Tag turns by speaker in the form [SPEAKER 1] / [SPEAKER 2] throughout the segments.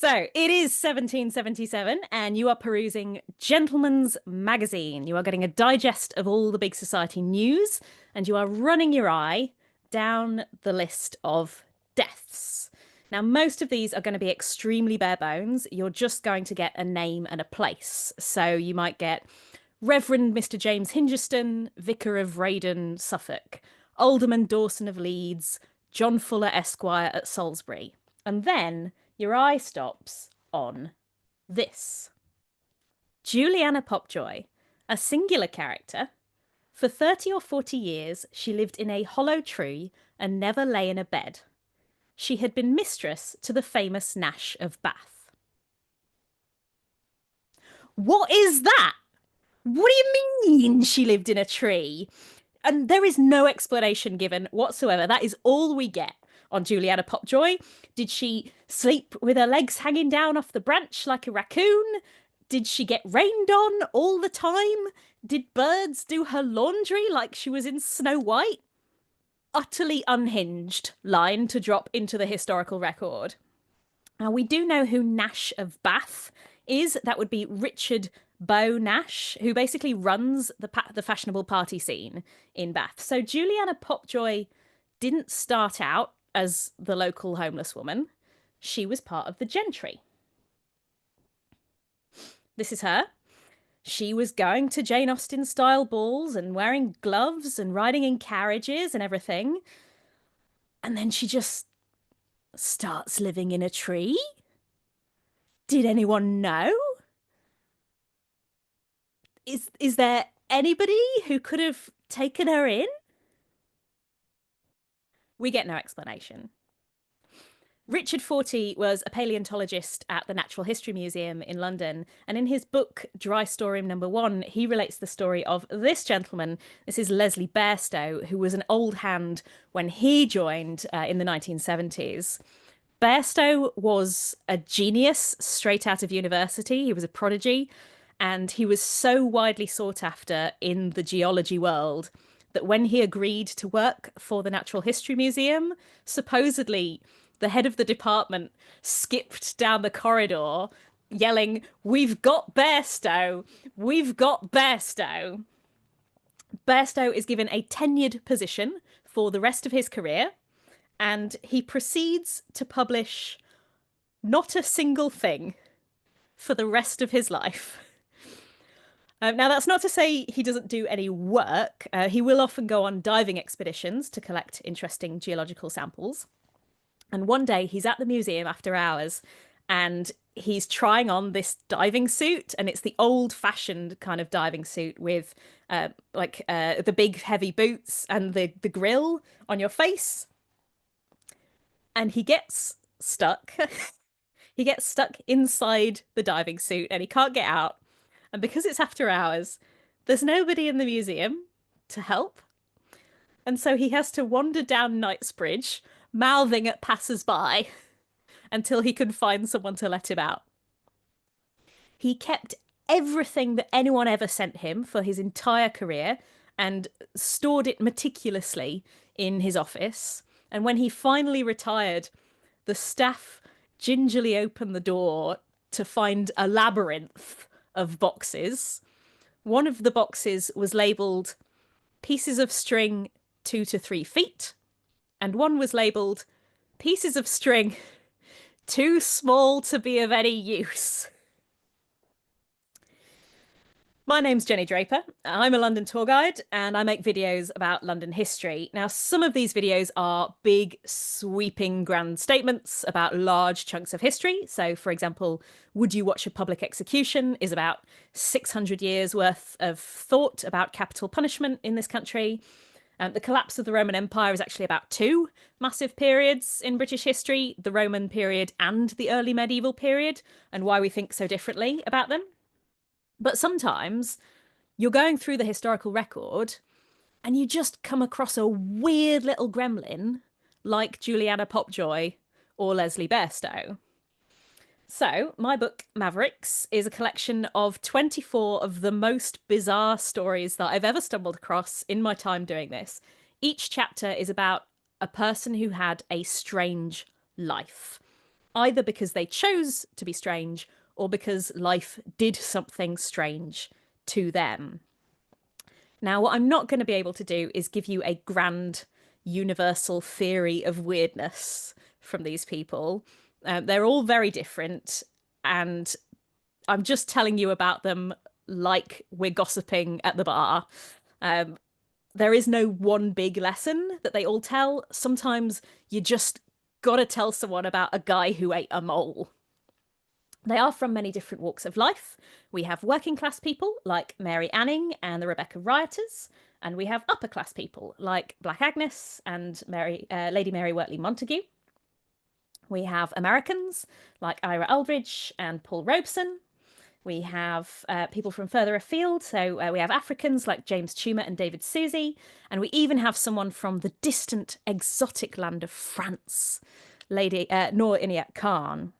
[SPEAKER 1] So it is 1777, and you are perusing Gentleman's Magazine. You are getting a digest of all the big society news, and you are running your eye down the list of deaths. Now, most of these are going to be extremely bare bones. You're just going to get a name and a place. So you might get Reverend Mr. James Hingeston, Vicar of Raydon, Suffolk, Alderman Dawson of Leeds, John Fuller Esquire at Salisbury. And then your eye stops on this. Juliana Papjoy, a singular character. For 30 or 40 years, she lived in a hollow tree and never lay in a bed. She had been mistress to the famous Nash of Bath. What is that? What do you mean she lived in a tree? And there is no explanation given whatsoever. That is all we get on Juliana Popjoy. Did she sleep with her legs hanging down off the branch like a raccoon? Did she get rained on all the time? Did birds do her laundry like she was in Snow White? Utterly unhinged line to drop into the historical record. Now, we do know who Nash of Bath is. That would be Richard Bow Nash, who basically runs the fashionable party scene in Bath. So Juliana Popjoy didn't start out as the local homeless woman. She was part of the gentry. This is her. She was going to Jane Austen style balls and wearing gloves and riding in carriages and everything. And then she just starts living in a tree. Did anyone know? Is there anybody who could have taken her in? We get no explanation. Richard Fortey was a paleontologist at the Natural History Museum in London, and in his book Dry Story #1, he relates the story of this gentleman. This is Leslie Bairstow, who was an old hand when he joined in the 1970s. Bairstow was a genius straight out of university. He was a prodigy, and he was so widely sought after in the geology world that when he agreed to work for the Natural History Museum, supposedly the head of the department skipped down the corridor yelling, "We've got Bairstow! We've got Bairstow!" Bairstow is given a tenured position for the rest of his career, and he proceeds to publish not a single thing for the rest of his life. Now, that's not to say he doesn't do any work. He will often go on diving expeditions to collect interesting geological samples. And one day he's at the museum after hours and he's trying on this diving suit. And it's the old fashioned kind of diving suit with the big heavy boots and the grill on your face. And he gets stuck. He gets stuck inside the diving suit and he can't get out. And because it's after hours, there's nobody in the museum to help. And so he has to wander down Knightsbridge, mouthing at passers-by until he can find someone to let him out. He kept everything that anyone ever sent him for his entire career and stored it meticulously in his office. And when he finally retired, the staff gingerly opened the door to find a labyrinth of boxes. One of the boxes was labelled pieces of string 2 to 3 feet, and one was labelled pieces of string too small to be of any use. My name's Jenny Draper. I'm a London tour guide and I make videos about London history. Now, some of these videos are big, sweeping, grand statements about large chunks of history. So, for example, Would You Watch a Public Execution is about 600 years worth of thought about capital punishment in this country. The collapse of the Roman Empire is actually about two massive periods in British history, the Roman period and the early medieval period, and why we think so differently about them. But sometimes you're going through the historical record and you just come across a weird little gremlin like Juliana Popjoy or Leslie Bairstow. So, my book, Mavericks, is a collection of 24 of the most bizarre stories that I've ever stumbled across in my time doing this. Each chapter is about a person who had a strange life. either because they chose to be strange or because life did something strange to them. Now, what I'm not going to be able to do is give you a grand universal theory of weirdness from these people. They're all very different, and I'm just telling you about them like we're gossiping at the bar. Um, there is no one big lesson that they all tell. Sometimes you just gotta tell someone about a guy who ate a mole. They are from many different walks of life. We have working class people like Mary Anning and the Rebecca Rioters, and we have upper class people like Black Agnes and Lady Mary Wortley Montagu. We have Americans like Ira Aldridge and Paul Robeson. We have people from further afield. So we have Africans like James Toomer and David Susie. And we even have someone from the distant, exotic land of France, Lady Noor Inayat Khan.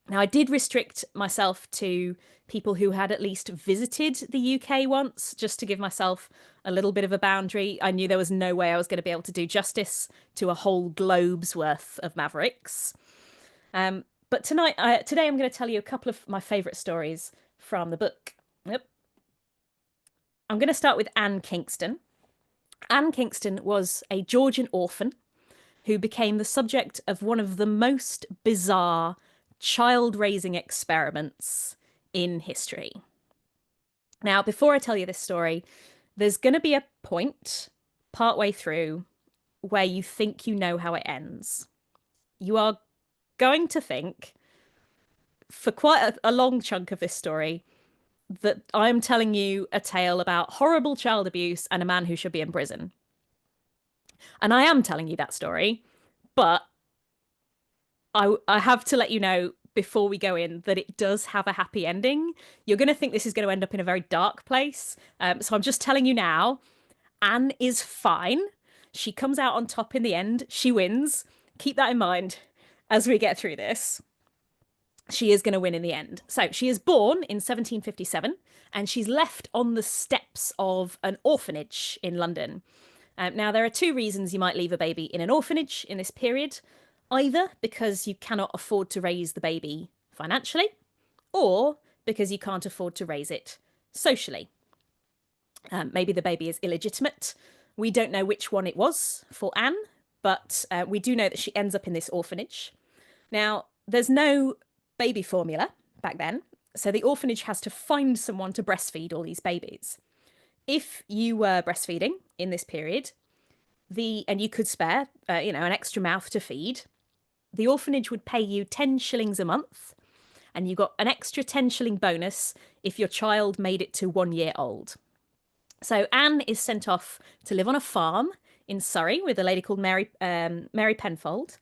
[SPEAKER 1] Now, I did restrict myself to people who had at least visited the UK once, just to give myself a little bit of a boundary. I knew there was no way I was going to be able to do justice to a whole globe's worth of Mavericks. But today I'm going to tell you a couple of my favourite stories from the book. Yep. I'm going to start with Anne Kingston. Anne Kingston was a Georgian orphan who became the subject of one of the most bizarre child-raising experiments in history. Now, before I tell you this story, there's going to be a point partway through where you think you know how it ends. You are going to think, for quite a long chunk of this story, that I'm telling you a tale about horrible child abuse and a man who should be in prison. And I am telling you that story, but I have to let you know before we go in that it does have a happy ending. You're going to think this is going to end up in a very dark place. So I'm just telling you now, Anne is fine. She comes out on top in the end. She wins. Keep that in mind as we get through this. She is going to win in the end. So she is born in 1757 and she's left on the steps of an orphanage in London. Now, there are two reasons you might leave a baby in an orphanage in this period. Either because you cannot afford to raise the baby financially, or because you can't afford to raise it socially. Maybe the baby is illegitimate. We don't know which one it was for Anne, but we do know that she ends up in this orphanage. Now, there's no baby formula back then, so the orphanage has to find someone to breastfeed all these babies. If you were breastfeeding in this period, and you could spare, an extra mouth to feed, the orphanage would pay you 10 shillings a month, and you got an extra 10 shilling bonus if your child made it to 1 year old. So Anne is sent off to live on a farm in Surrey with a lady called Mary Penfold,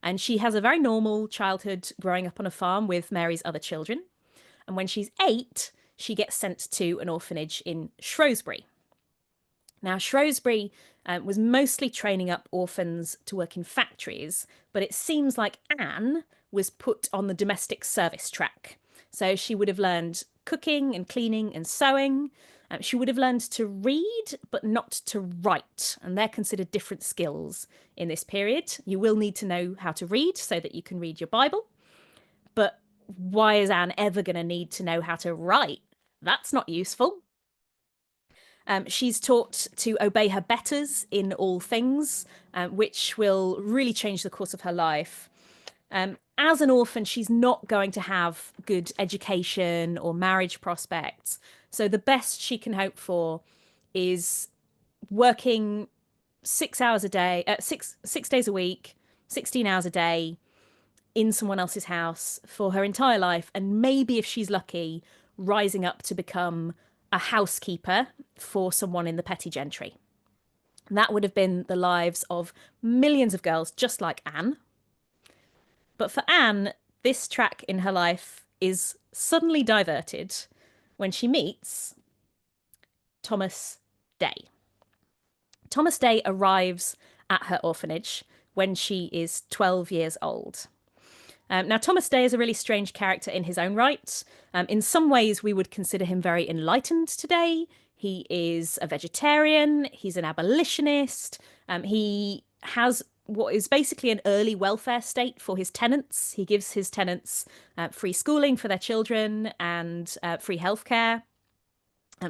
[SPEAKER 1] and she has a very normal childhood growing up on a farm with Mary's other children. And when she's 8, she gets sent to an orphanage in Shrewsbury. Now, Shrewsbury was mostly training up orphans to work in factories, but it seems like Anne was put on the domestic service track. So she would have learned cooking and cleaning and sewing. She would have learned to read, but not to write. And they're considered different skills in this period. You will need to know how to read so that you can read your Bible. But why is Anne ever going to need to know how to write? That's not useful. She's taught to obey her betters in all things, which will really change the course of her life. As an orphan, she's not going to have good education or marriage prospects. So the best she can hope for is working 6 hours a day, 6 days a week, 16 hours a day in someone else's house for her entire life. And maybe if she's lucky, rising up to become a housekeeper for someone in the petty gentry. And that would have been the lives of millions of girls just like Anne. But for Anne, this track in her life is suddenly diverted when she meets Thomas Day. Thomas Day arrives at her orphanage when she is 12 years old. Now, Thomas Day is a really strange character in his own right. In some ways, we would consider him very enlightened today. He is a vegetarian. He's an abolitionist. He has what is basically an early welfare state for his tenants. He gives his tenants free schooling for their children and free healthcare.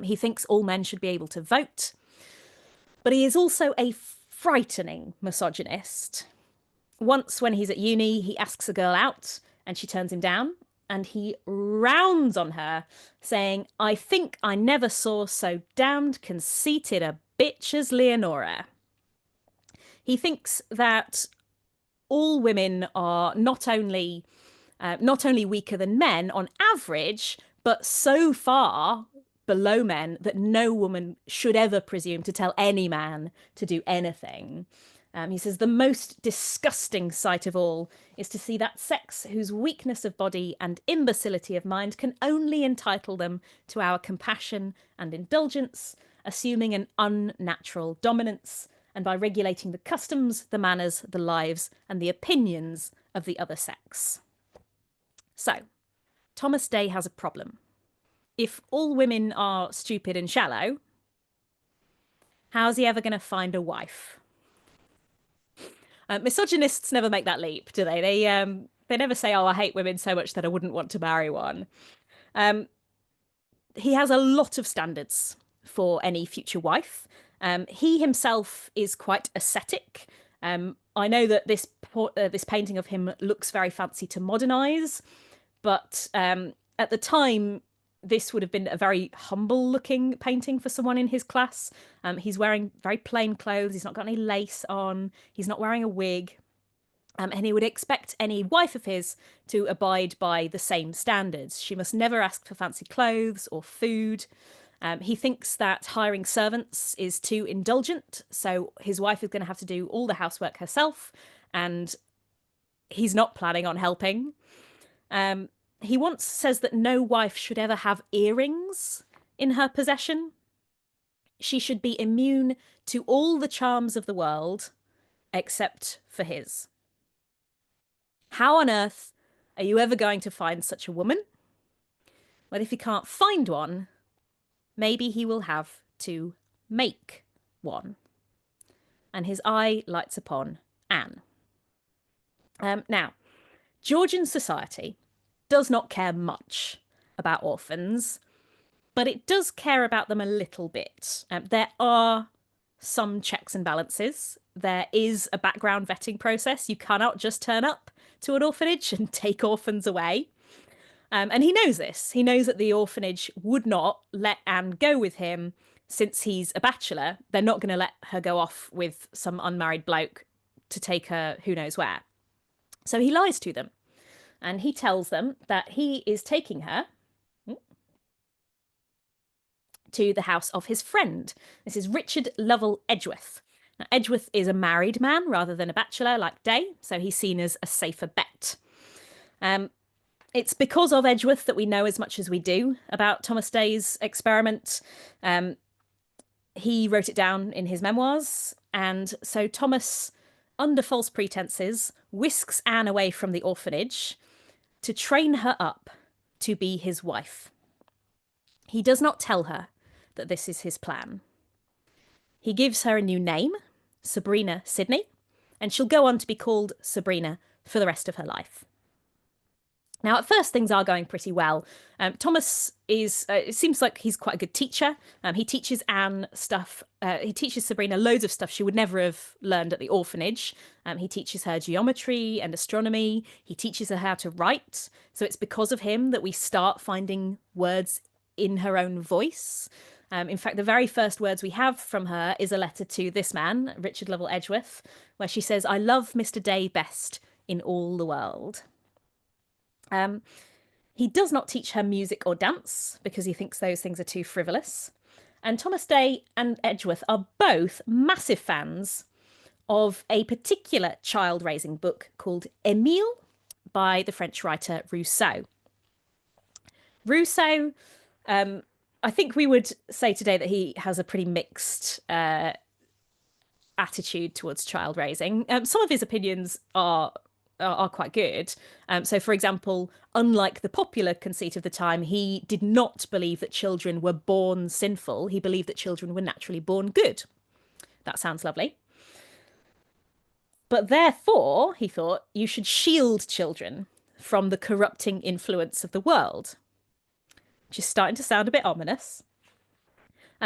[SPEAKER 1] He thinks all men should be able to vote. But he is also a frightening misogynist. Once, when he's at uni, he asks a girl out and she turns him down. And he rounds on her, saying, "I think I never saw so damned conceited a bitch as Leonora." He thinks that all women are not only weaker than men on average, but so far below men that no woman should ever presume to tell any man to do anything. He says the most disgusting sight of all is to see that sex whose weakness of body and imbecility of mind can only entitle them to our compassion and indulgence, assuming an unnatural dominance, and by regulating the customs, the manners, the lives, and the opinions of the other sex. So, Thomas Day has a problem. If all women are stupid and shallow, how's he ever going to find a wife? Misogynists never make that leap, do they? They never say, "Oh, I hate women so much that I wouldn't want to marry one." He has a lot of standards for any future wife. He himself is quite ascetic. I know that this painting of him looks very fancy to modernize, but at the time, this would have been a very humble-looking painting for someone in his class. He's wearing very plain clothes. He's not got any lace on. He's not wearing a wig. And he would expect any wife of his to abide by the same standards. She must never ask for fancy clothes or food. He thinks that hiring servants is too indulgent, so his wife is going to have to do all the housework herself, and he's not planning on helping. He once says that no wife should ever have earrings in her possession. She should be immune to all the charms of the world, except for his. How on earth are you ever going to find such a woman? Well, if he can't find one, maybe he will have to make one. And his eye lights upon Anne. Now, Georgian society does not care much about orphans, but it does care about them a little bit. There are some checks and balances. There is a background vetting process. You cannot just turn up to an orphanage and take orphans away. And he knows this. He knows that the orphanage would not let Anne go with him since he's a bachelor. They're not going to let her go off with some unmarried bloke to take her who knows where. So he lies to them. And he tells them that he is taking her to the house of his friend. This is Richard Lovell Edgeworth. Now, Edgeworth is a married man rather than a bachelor like Day, so he's seen as a safer bet. It's because of Edgeworth that we know as much as we do about Thomas Day's experiment. He wrote it down in his memoirs, and so Thomas, under false pretenses, whisks Anne away from the orphanage to train her up to be his wife. He does not tell her that this is his plan. He gives her a new name, Sabrina Sidney, and she'll go on to be called Sabrina for the rest of her life. Now, at first, things are going pretty well. Thomas is, it seems like he's quite a good teacher. He teaches Anne stuff. He teaches Sabrina loads of stuff she would never have learned at the orphanage. He teaches her geometry and astronomy. He teaches her how to write. So it's because of him that we start finding words in her own voice. In fact, the very first words we have from her is a letter to this man, Richard Lovell Edgeworth, where she says, "I love Mr. Day best in all the world." He does not teach her music or dance because he thinks those things are too frivolous. And Thomas Day and Edgeworth are both massive fans of a particular child-raising book called Émile by the French writer Rousseau. Rousseau, I think we would say today that he has a pretty mixed attitude towards child raising. Some of his opinions are quite good. So, for example, unlike the popular conceit of the time, he did not believe that children were born sinful. He believed that children were naturally born good. That sounds lovely. But therefore, he thought, you should shield children from the corrupting influence of the world, which is starting to sound a bit ominous.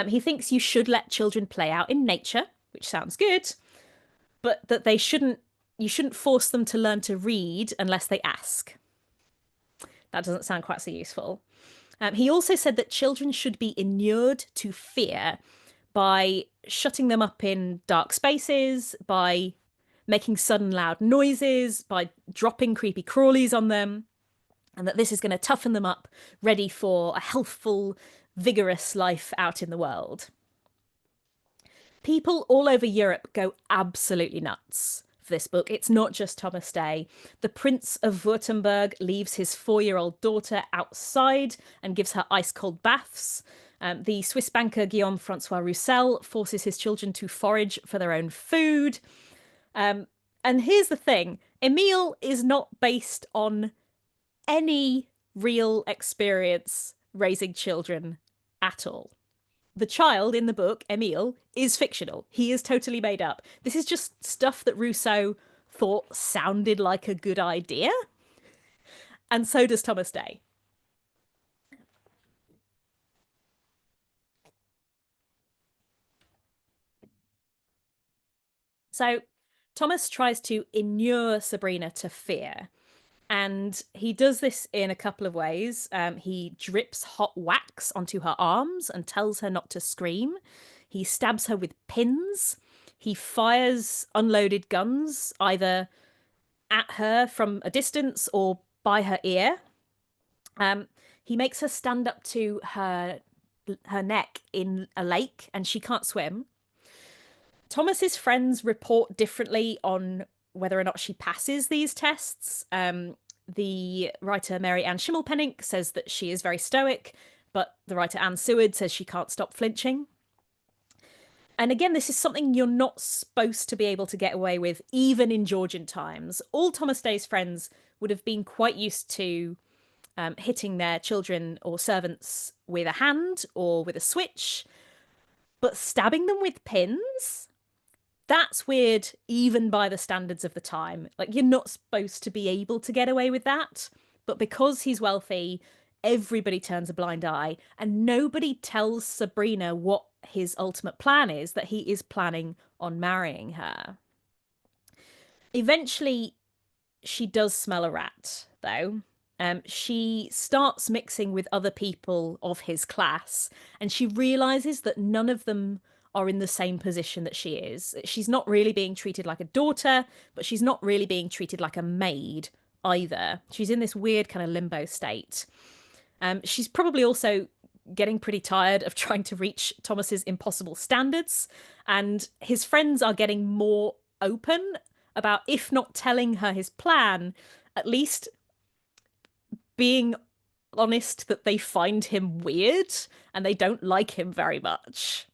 [SPEAKER 1] He thinks you should let children play out in nature, which sounds good, but that you shouldn't force them to learn to read unless they ask. That doesn't sound quite so useful. He also said that children should be inured to fear by shutting them up in dark spaces, by making sudden loud noises, by dropping creepy crawlies on them, and that this is going to toughen them up, ready for a healthful, vigorous life out in the world. People all over Europe go absolutely nuts for this book. It's not just Thomas Day. The Prince of Württemberg leaves his 4-year-old daughter outside and gives her ice-cold baths. The Swiss banker Guillaume Francois Roussel forces his children to forage for their own food. And here's the thing, Emile is not based on any real experience raising children at all. The child in the book, Emile, is fictional. He is totally made up. This is just stuff that Rousseau thought sounded like a good idea. And so does Thomas Day. So Thomas tries to inure Sabrina to fear. And he does this in a couple of ways. He drips hot wax onto her arms and tells her not to scream. He stabs her with pins. He fires unloaded guns, either at her from a distance or by her ear. He makes her stand up to her neck in a lake, and she can't swim. Thomas's friends report differently on whether or not she passes these tests. The writer Mary Ann Schimmelpenninck says that she is very stoic, but the writer Anne Seward says she can't stop flinching. And again, this is something you're not supposed to be able to get away with, even in Georgian times. All Thomas Day's friends would have been quite used to hitting their children or servants with a hand or with a switch, but stabbing them with pins? That's weird, even by the standards of the time. Like, you're not supposed to be able to get away with that. But because he's wealthy, everybody turns a blind eye, and nobody tells Sabrina what his ultimate plan is, that he is planning on marrying her. Eventually, she does smell a rat, though. She starts mixing with other people of his class, and she realizes that none of them are in the same position that she is. She's not really being treated like a daughter, but she's not really being treated like a maid either. She's in this weird kind of limbo state. She's probably also getting pretty tired of trying to reach Thomas's impossible standards, and his friends are getting more open about, if not telling her his plan, at least being honest that they find him weird and they don't like him very much.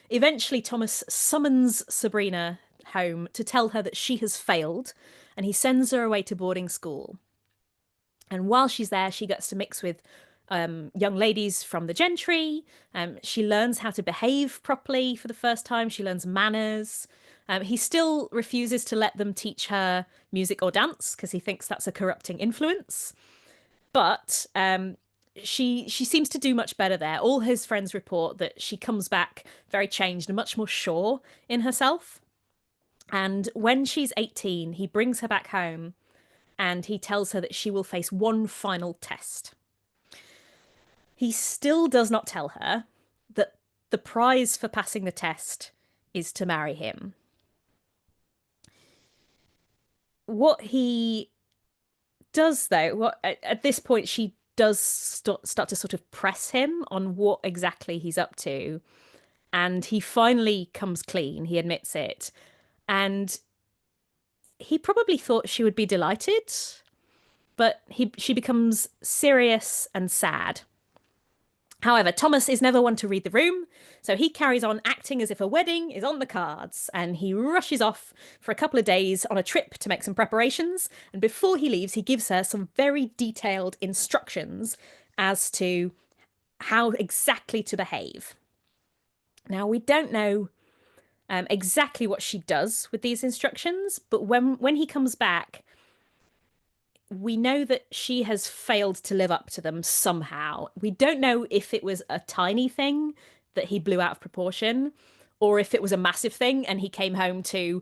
[SPEAKER 1] Eventually, Thomas summons Sabrina home to tell her that she has failed, and he sends her away to boarding school. And while she's there, she gets to mix with young ladies from the gentry. She learns how to behave properly for the first time. She learns manners. He still refuses to let them teach her music or dance because he thinks that's a corrupting influence. But she seems to do much better there. All his friends report that she comes back very changed and much more sure in herself. And when she's 18, he brings her back home and he tells her that she will face one final test. He still does not tell her that the prize for passing the test is to marry him. What he does, though, at this point, she does start to sort of press him on what exactly he's up to. And he finally comes clean. He admits it. And he probably thought she would be delighted, but she becomes serious and sad. However, Thomas is never one to read the room, so he carries on acting as if a wedding is on the cards, and he rushes off for a couple of days on a trip to make some preparations, and before he leaves, he gives her some very detailed instructions as to how exactly to behave. Now, we don't know exactly what she does with these instructions. But when he comes back, we know that she has failed to live up to them somehow. We don't know if it was a tiny thing that he blew out of proportion, or if it was a massive thing and he came home to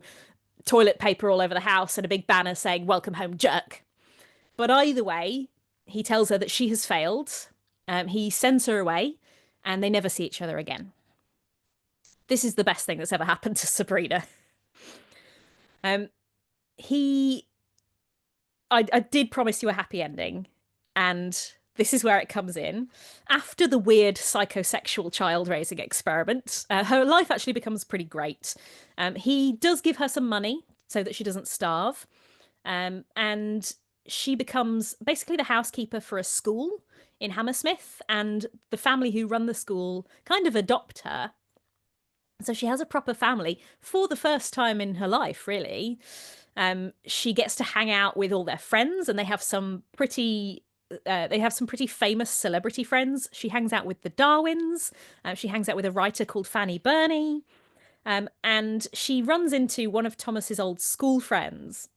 [SPEAKER 1] toilet paper all over the house and a big banner saying, "Welcome home, jerk." But either way, he tells her that she has failed. He sends her away, and they never see each other again. This is the best thing that's ever happened to Sabrina. Um, he, I did promise you a happy ending, and this is where it comes in. After the weird psychosexual child raising experiment, her life actually becomes pretty great. He does give her some money so that she doesn't starve, and she becomes basically the housekeeper for a school in Hammersmith, and the family who run the school kind of adopt her. So she has a proper family for the first time in her life, really. She gets to hang out with all their friends, and they have some pretty famous celebrity friends. She hangs out with the Darwins. She hangs out with a writer called Fanny Burney. And she runs into one of Thomas's old school friends,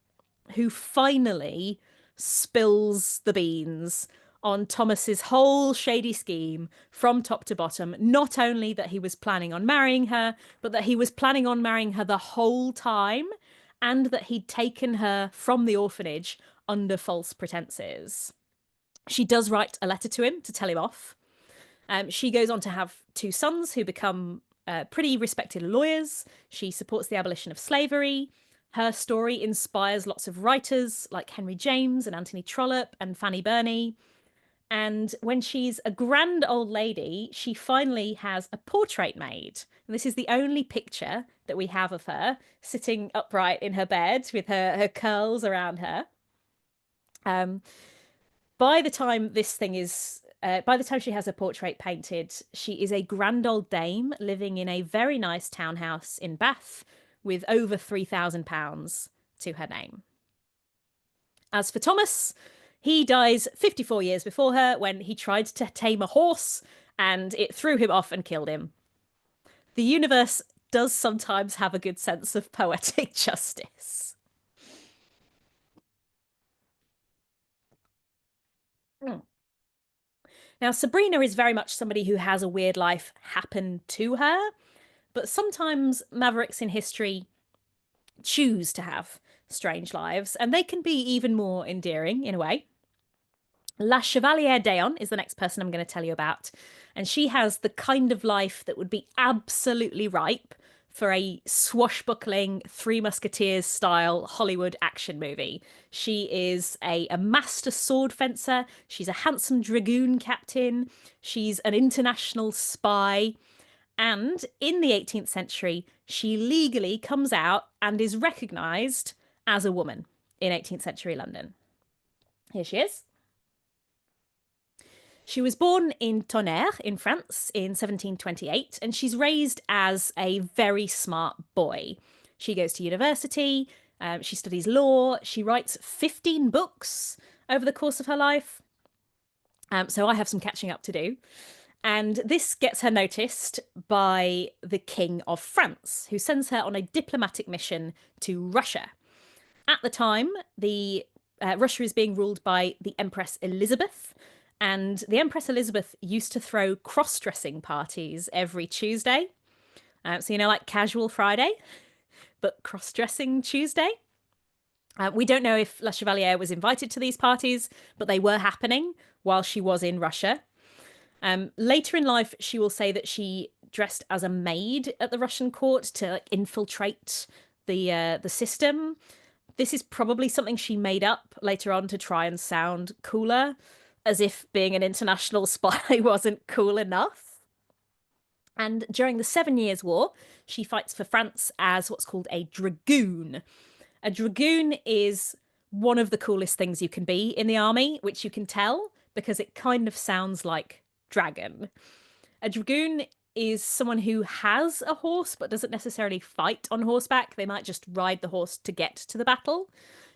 [SPEAKER 1] who finally spills the beans on Thomas's whole shady scheme from top to bottom. Not only that he was planning on marrying her, but that he was planning on marrying her the whole time, and that he'd taken her from the orphanage under false pretenses. She does write a letter to him to tell him off. She goes on to have two sons who become pretty respected lawyers. She supports the abolition of slavery. Her story inspires lots of writers like Henry James and Anthony Trollope and Fanny Burney. And when she's a grand old lady, she finally has a portrait made. And this is the only picture that we have of her sitting upright in her bed with her curls around her. By the time she has her portrait painted, she is a grand old dame living in a very nice townhouse in Bath with over £3,000 to her name. As for Thomas, he dies 54 years before her when he tried to tame a horse and it threw him off and killed him. The universe does sometimes have a good sense of poetic justice. Now, Sabrina is very much somebody who has a weird life happen to her, but sometimes Mavericks in history choose to have strange lives, and they can be even more endearing in a way. La Chevalier d'Eon is the next person I'm going to tell you about, and she has the kind of life that would be absolutely ripe for a swashbuckling Three Musketeers style Hollywood action movie. She is a master sword fencer, she's a handsome dragoon captain, she's an international spy, and in the 18th century, she legally comes out and is recognised as a woman in 18th century London. Here she is. She was born in Tonnerre in France in 1728, and she's raised as a very smart boy. She goes to university, she studies law, she writes 15 books over the course of her life. So I have some catching up to do. And this gets her noticed by the King of France, who sends her on a diplomatic mission to Russia. At the time, Russia is being ruled by the Empress Elizabeth, and the Empress Elizabeth used to throw cross-dressing parties every Tuesday. So, like Casual Friday, but cross-dressing Tuesday. We don't know if La Chevalier was invited to these parties, but they were happening while she was in Russia. Later in life, she will say that she dressed as a maid at the Russian court to infiltrate the system. This is probably something she made up later on to try and sound cooler, as if being an international spy wasn't cool enough. And during the 7 Years' War, she fights for France as what's called a dragoon. A dragoon is one of the coolest things you can be in the army, which you can tell because it kind of sounds like dragon. A dragoon is someone who has a horse but doesn't necessarily fight on horseback. They might just ride the horse to get to the battle.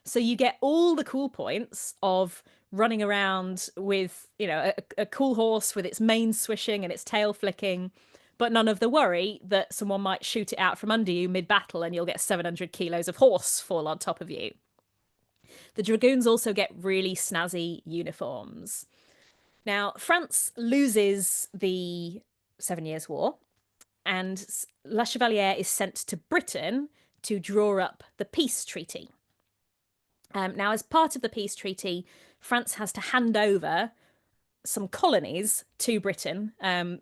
[SPEAKER 1] So you get all the cool points of running around with, a cool horse with its mane swishing and its tail flicking, but none of the worry that someone might shoot it out from under you mid-battle and you'll get 700 kilos of horse fall on top of you. The dragoons also get really snazzy uniforms. Now, France loses the 7 Years' War, and La Chevalier is sent to Britain to draw up the peace treaty. Now, as part of the peace treaty, France has to hand over some colonies to Britain.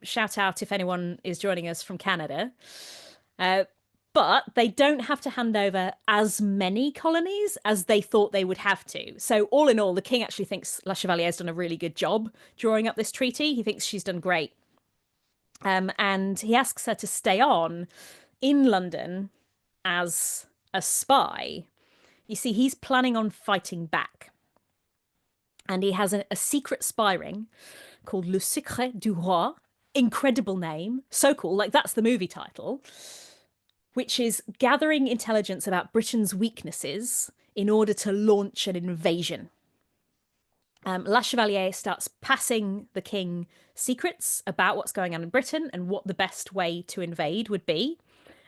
[SPEAKER 1] Shout out if anyone is joining us from Canada. But they don't have to hand over as many colonies as they thought they would have to. So all in all, the king actually thinks La Chevalier's done a really good job drawing up this treaty. He thinks she's done great. And he asks her to stay on in London as a spy. You see, he's planning on fighting back. And he has a secret spy ring called Le Secret du Roi. Incredible name. So cool. Like, that's the movie title. Which is gathering intelligence about Britain's weaknesses in order to launch an invasion. La Chevalier starts passing the king secrets about what's going on in Britain and what the best way to invade would be.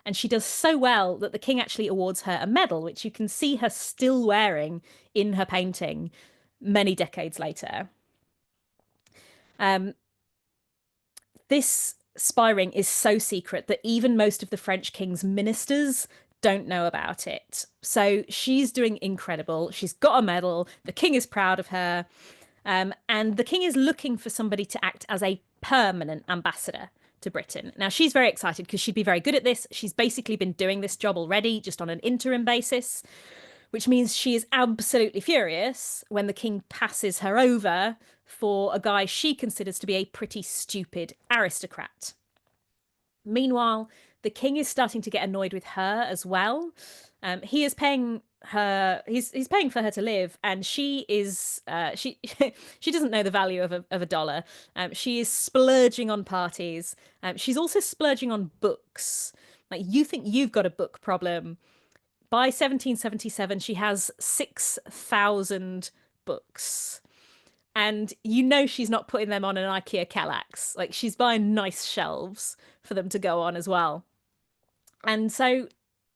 [SPEAKER 1] And she does so well that the king actually awards her a medal, which you can see her still wearing in her painting many decades later. This spy ring is so secret that even most of the French king's ministers don't know about it. So she's doing incredible. She's got a medal. The king is proud of her. And the king is looking for somebody to act as a permanent ambassador to Britain. Now, she's very excited because she'd be very good at this. She's basically been doing this job already, just on an interim basis, which means she is absolutely furious when the king passes her over for a guy she considers to be a pretty stupid aristocrat. Meanwhile, the king is starting to get annoyed with her as well. He is paying her, he's paying for her to live, and she is she she doesn't know the value of a dollar. She is splurging on parties. She's also splurging on books. Like, you think you've got a book problem. By 1777, she has 6,000 books. And you know she's not putting them on an IKEA Kallax. Like, she's buying nice shelves for them to go on as well. And so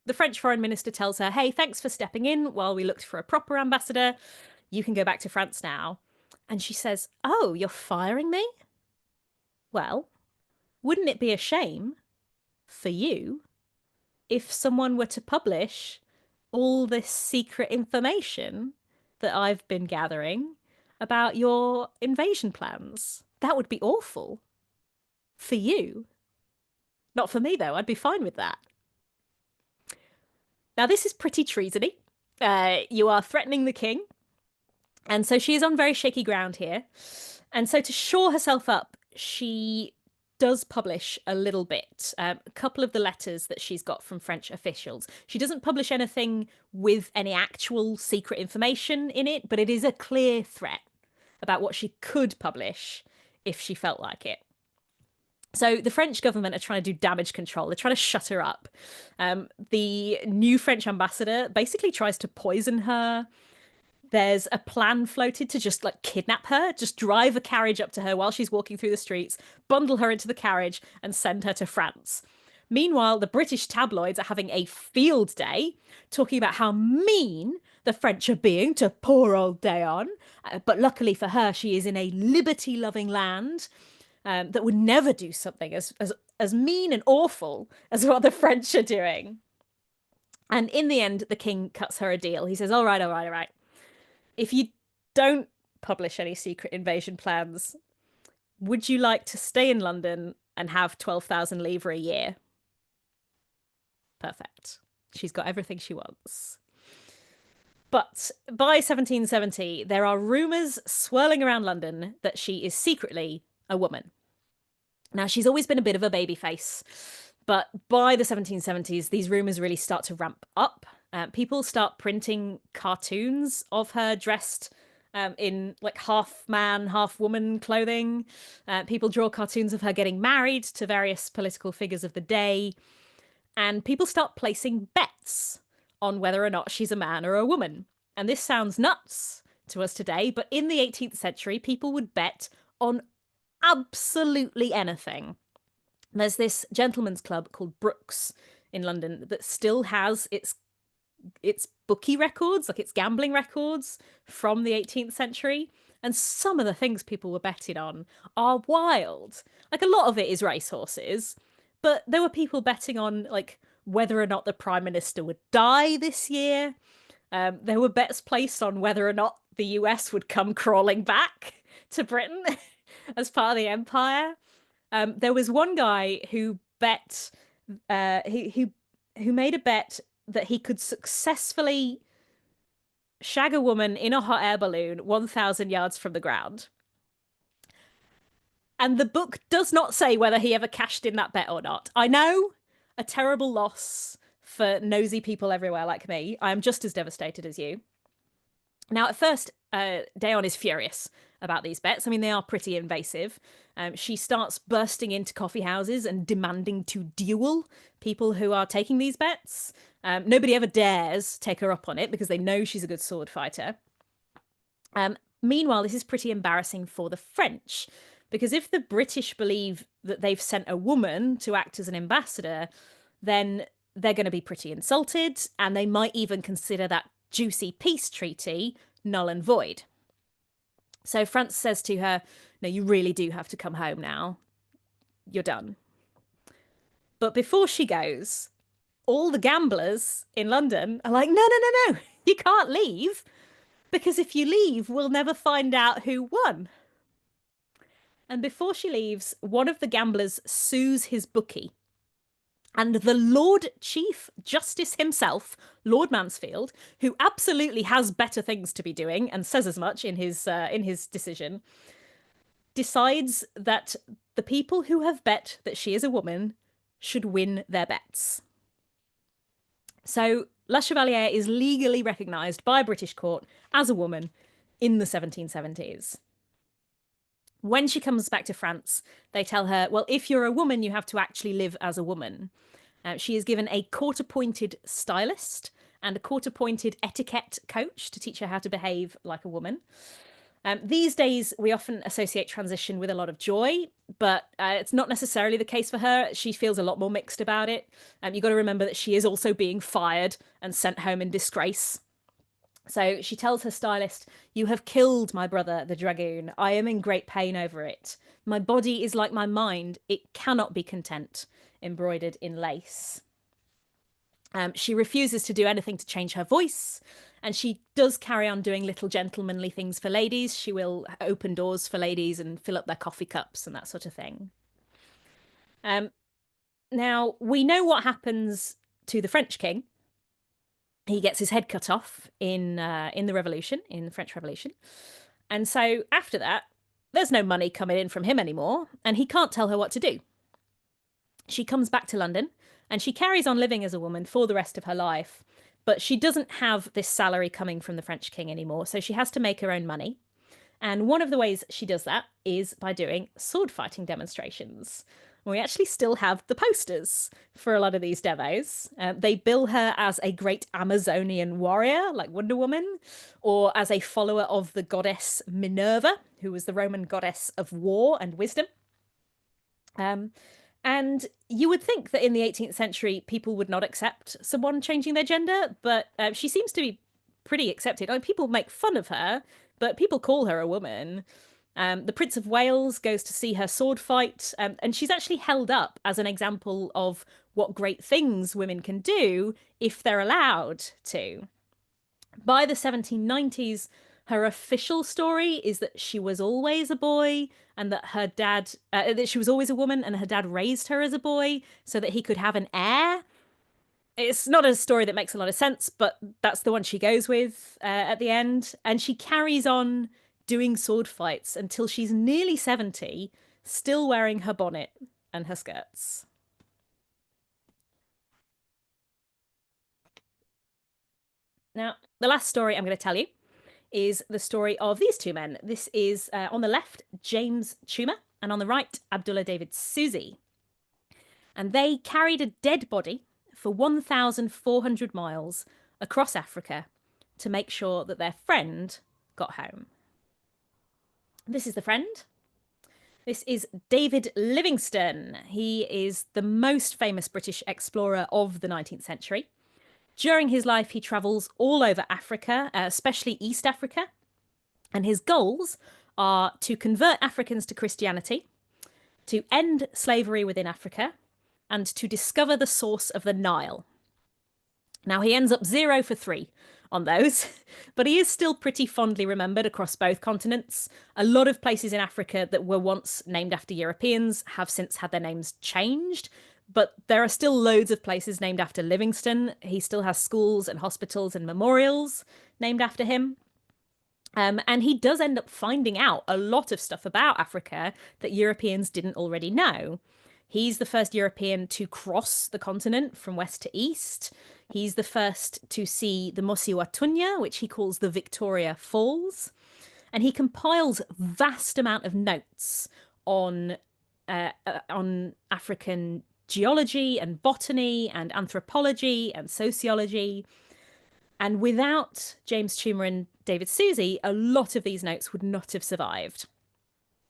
[SPEAKER 1] the French foreign minister tells her, hey, thanks for stepping in while we looked for a proper ambassador. You can go back to France now. And she says, oh, you're firing me? Well, wouldn't it be a shame for you if someone were to publish all this secret information that I've been gathering about your invasion plans? That would be awful. For you. Not for me, though. I'd be fine with that. Now, this is pretty treasony. You are threatening the king. And so she is on very shaky ground here. And so to shore herself up, she does publish a little bit, a couple of the letters that she's got from French officials. She doesn't publish anything with any actual secret information in it, but it is a clear threat about what she could publish if she felt like it. So the French government are trying to do damage control. They're trying to shut her up. The new French ambassador basically tries to poison her. There's a plan floated to just like kidnap her, just drive a carriage up to her while she's walking through the streets, bundle her into the carriage and send her to France. Meanwhile, the British tabloids are having a field day talking about how mean the French are being to poor old Dayon. But luckily for her, she is in a liberty-loving land that would never do something as mean and awful as what the French are doing. And in the end, the king cuts her a deal. He says, all right. If you don't publish any secret invasion plans, would you like to stay in London and have 12,000 livres a year? Perfect. She's got everything she wants. But by 1770, there are rumours swirling around London that she is secretly a woman. Now, she's always been a bit of a babyface, but by the 1770s, these rumours really start to ramp up. People start printing cartoons of her dressed in like half man, half woman clothing. People draw cartoons of her getting married to various political figures of the day. And people start placing bets on whether or not she's a man or a woman. And this sounds nuts to us today, but in the 18th century, people would bet on absolutely anything. There's this gentleman's club called Brooks in London that still has its bookie records, like its gambling records from the 18th century. And some of the things people were betting on are wild. Like a lot of it is racehorses, but there were people betting on like whether or not the prime minister would die this year. There were bets placed on whether or not the US would come crawling back to Britain as part of the empire. There was one guy who bet, who made a bet that he could successfully shag a woman in a hot air balloon 1,000 yards from the ground. And the book does not say whether he ever cashed in that bet or not. I know, a terrible loss for nosy people everywhere like me. I am just as devastated as you. Now, at first, Dayon is furious about these bets. I mean, they are pretty invasive. She starts bursting into coffee houses and demanding to duel people who are taking these bets. Nobody ever dares take her up on it because they know she's a good sword fighter. Meanwhile, this is pretty embarrassing for the French, because if the British believe that they've sent a woman to act as an ambassador, then they're going to be pretty insulted, and they might even consider that juicy peace treaty null and void. So France says to her, no, you really do have to come home now. You're done. But before she goes, all the gamblers in London are like, no, no, no, no, you can't leave, because if you leave, we'll never find out who won. And before she leaves, one of the gamblers sues his bookie. And the Lord Chief Justice himself, Lord Mansfield, who absolutely has better things to be doing and says as much in his decision, decides that the people who have bet that she is a woman should win their bets. So La Chevalier is legally recognised by a British court as a woman in the 1770s. When she comes back to France, they tell her, well, if you're a woman, you have to actually live as a woman. She is given a court-appointed stylist and a court-appointed etiquette coach to teach her how to behave like a woman. These days, we often associate transition with a lot of joy, but it's not necessarily the case for her. She feels a lot more mixed about it. You've got to remember that she is also being fired and sent home in disgrace. So she tells her stylist, you have killed my brother, the dragoon. I am in great pain over it. My body is like my mind. It cannot be content, embroidered in lace. She refuses to do anything to change her voice, and she does carry on doing little gentlemanly things for ladies. She will open doors for ladies and fill up their coffee cups and that sort of thing. Now, we know what happens to the French king. He gets his head cut off in the Revolution, in the French Revolution. And so after that, there's no money coming in from him anymore, and he can't tell her what to do. She comes back to London, and she carries on living as a woman for the rest of her life, but she doesn't have this salary coming from the French king anymore, so she has to make her own money. And one of the ways she does that is by doing sword fighting demonstrations. We actually still have the posters for a lot of these demos. They bill her as a great Amazonian warrior, like Wonder Woman, or as a follower of the goddess Minerva, who was the Roman goddess of war and wisdom. And you would think that in the 18th century, people would not accept someone changing their gender, but she seems to be pretty accepted. I mean, people make fun of her, but people call her a woman. The Prince of Wales goes to see her sword fight, and she's actually held up as an example of what great things women can do if they're allowed to. By the 1790s, her official story is that she was always a boy, and that her dad, that she was always a woman, and her dad raised her as a boy so that he could have an heir. It's not a story that makes a lot of sense, but that's the one she goes with at the end. And she carries on doing sword fights until she's nearly 70, still wearing her bonnet and her skirts. Now, the last story I'm going to tell you is the story of these two men. This is on the left, James Toomer, and on the right, Abdullah David Susi. And they carried a dead body for 1,400 miles across Africa to make sure that their friend got home. This is the friend. This is David Livingstone. He is the most famous British explorer of the 19th century. During his life, he travels all over Africa, especially East Africa. And his goals are to convert Africans to Christianity, to end slavery within Africa, and to discover the source of the Nile. Now, he ends up 0 for 3 on those, but he is still pretty fondly remembered across both continents. A lot of places in Africa that were once named after Europeans have since had their names changed, but there are still loads of places named after Livingstone. He still has schools and hospitals and memorials named after him. And he does end up finding out a lot of stuff about Africa that Europeans didn't already know. He's the first European to cross the continent from west to east. He's the first to see the Mosiwatunya, which he calls the Victoria Falls. And he compiles vast amount of notes on African geology and botany and anthropology and sociology. And without James Toomer and David Susie, a lot of these notes would not have survived.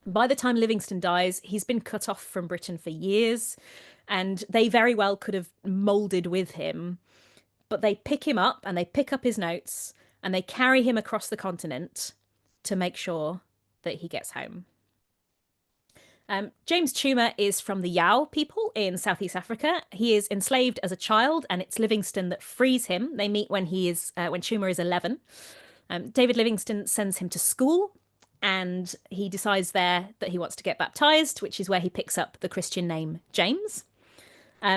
[SPEAKER 1] By the time Livingstone dies, he's been cut off from Britain for years, and they very well could have moulded with him. But they pick him up and they pick up his notes and they carry him across the continent to make sure that he gets home. James Toomer is from the Yao people in Southeast Africa. He is enslaved as a child, and it's Livingstone that frees him. They meet when Toomer is 11. David Livingstone sends him to school, and he decides there that he wants to get baptized, which is where he picks up the Christian name James.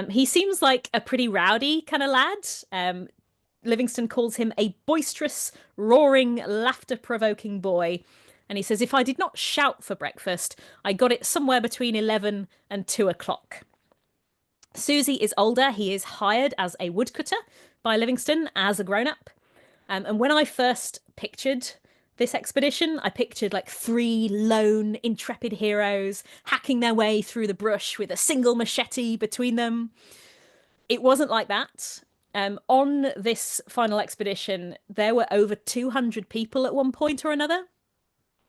[SPEAKER 1] He seems like a pretty rowdy kind of lad. Livingstone calls him a boisterous, roaring, laughter-provoking boy. And he says, if I did not shout for breakfast, I got it somewhere between 11 and 2 o'clock. Susie is older. He is hired as a woodcutter by Livingstone as a grown-up. And when I first pictured this expedition, I pictured like 3 lone, intrepid heroes hacking their way through the brush with a single machete between them. It wasn't like that. On this final expedition, there were over 200 people at one point or another.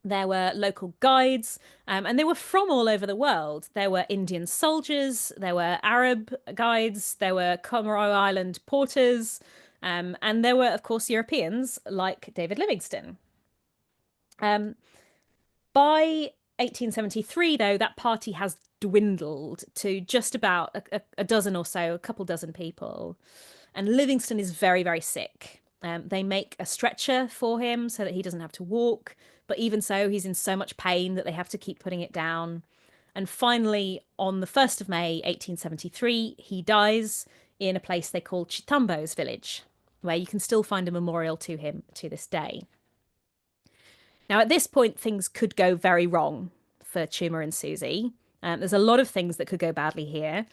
[SPEAKER 1] There were local guides, and they were from all over the world. There were Indian soldiers, there were Arab guides, there were Comoro Island porters, and there were, of course, Europeans like David Livingstone. By 1873, though, that party has dwindled to just about a dozen or so, a couple dozen people. And Livingstone is very, very sick. They make a stretcher for him so that he doesn't have to walk. But even so, he's in so much pain that they have to keep putting it down. And finally, on the 1st of May, 1873, he dies in a place they call Chitambo's village, where you can still find a memorial to him to this day. Now, at this point, things could go very wrong for Toomer and Susie. There's a lot of things that could go badly here.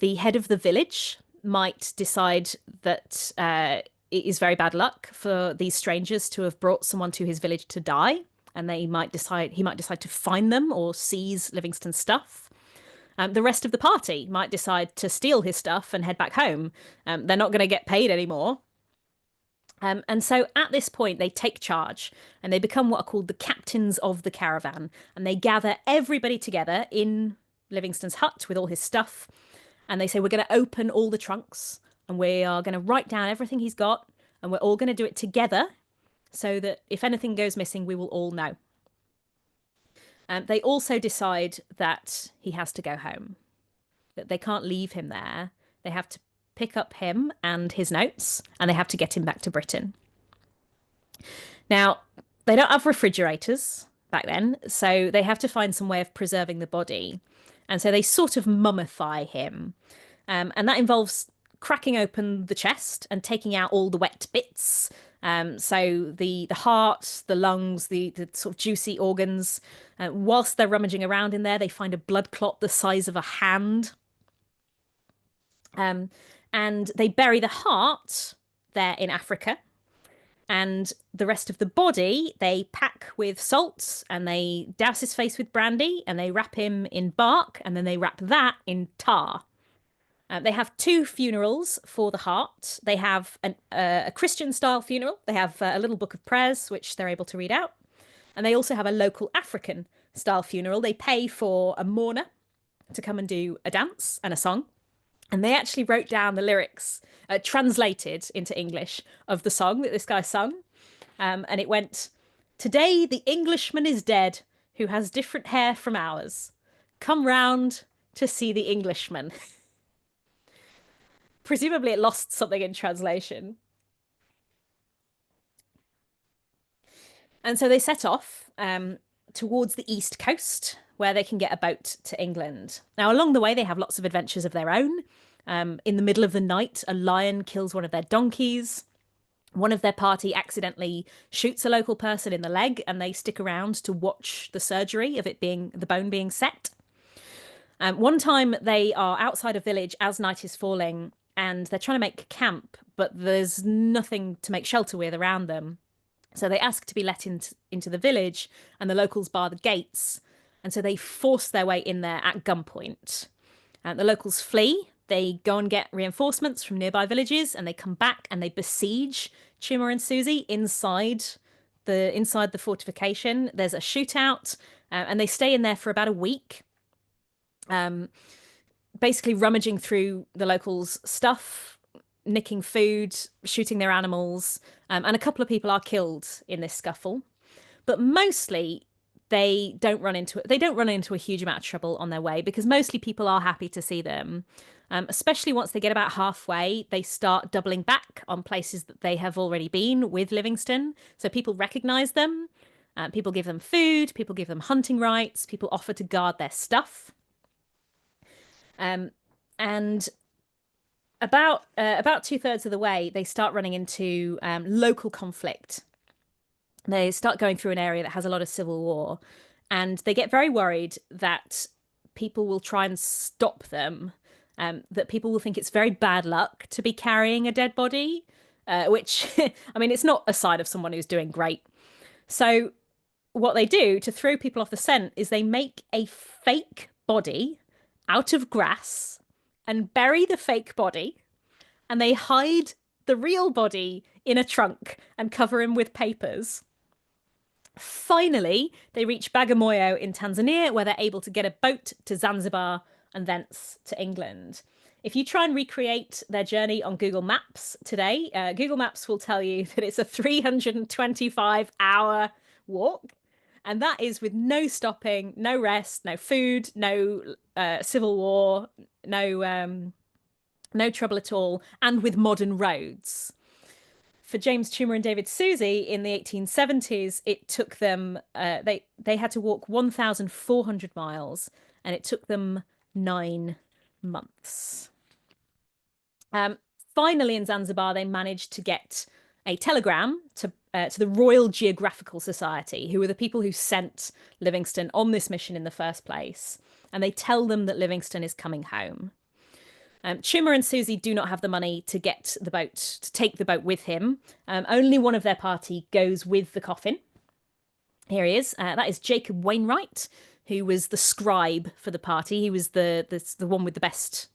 [SPEAKER 1] The head of the village might decide that it is very bad luck for these strangers to have brought someone to his village to die, and he might decide to fine them or seize Livingstone's stuff. The rest of the party might decide to steal his stuff and head back home. They're not going to get paid anymore. And so at this point, they take charge and they become what are called the captains of the caravan. And they gather everybody together in Livingstone's hut with all his stuff. And they say, we're going to open all the trunks and we are going to write down everything he's got. And we're all going to do it together so that if anything goes missing, we will all know. They also decide that he has to go home, that they can't leave him there. They have to pick up him and his notes, and they have to get him back to Britain. Now, they don't have refrigerators back then, so they have to find some way of preserving the body. And so they sort of mummify him. And that involves cracking open the chest and taking out all the wet bits. So the heart, the lungs, the sort of juicy organs. Whilst they're rummaging around in there, they find a blood clot the size of a hand. And they bury the heart there in Africa. And the rest of the body, they pack with salt and they douse his face with brandy and they wrap him in bark and then they wrap that in tar. They have 2 funerals for the heart. They have a Christian-style funeral. They have a little book of prayers, which they're able to read out. And they also have a local African style funeral. They pay for a mourner to come and do a dance and a song. And they actually wrote down the lyrics, translated into English, of the song that this guy sung. And it went, "Today the Englishman is dead, who has different hair from ours. Come round to see the Englishman." Presumably it lost something in translation. And so they set off towards the east coast, where they can get a boat to England. Now, along the way, they have lots of adventures of their own. In the middle of the night, a lion kills one of their donkeys. One of their party accidentally shoots a local person in the leg, and they stick around to watch the surgery of the bone being set. One time they are outside a village as night is falling, and they're trying to make camp, but there's nothing to make shelter with around them. So they ask to be let into the village, and the locals bar the gates. And so they force their way in there at gunpoint. The locals flee. They go and get reinforcements from nearby villages, and they come back and they besiege Chuma and Susie inside the fortification. There's a shootout, and they stay in there for about a week, basically rummaging through the locals' stuff, nicking food, shooting their animals, and a couple of people are killed in this scuffle. But mostly they don't run into a huge amount of trouble on their way, because mostly people are happy to see them. Especially once they get about halfway, they start doubling back on places that they have already been with Livingstone. So people recognize them, people give them food, people give them hunting rights, people offer to guard their stuff. And about 2/3 of the way, they start running into local conflict. They start going through an area that has a lot of civil war, and they get very worried that people will try and stop them, that people will think it's very bad luck to be carrying a dead body, which, I mean, it's not a sign of someone who's doing great. So what they do to throw people off the scent is they make a fake body out of grass and bury the fake body, and they hide the real body in a trunk and cover him with papers. Finally, they reach Bagamoyo in Tanzania, where they're able to get a boat to Zanzibar and thence to England. If you try and recreate their journey on Google Maps today, Google Maps will tell you that it's a 325-hour walk. And that is with no stopping, no rest, no food, no civil war, no trouble at all, and with modern roads. For James Chuma and David Susie in the 1870s, it took them, they had to walk 1,400 miles, and it took them 9 months. Finally, in Zanzibar, they managed to get a telegram to the Royal Geographical Society, who were the people who sent Livingstone on this mission in the first place. And they tell them that Livingstone is coming home. Chuma and Susie do not have the money to get the boat, to take the boat with him. Only one of their party goes with the coffin. Here he is. That is Jacob Wainwright, who was the scribe for the party. He was the one with the best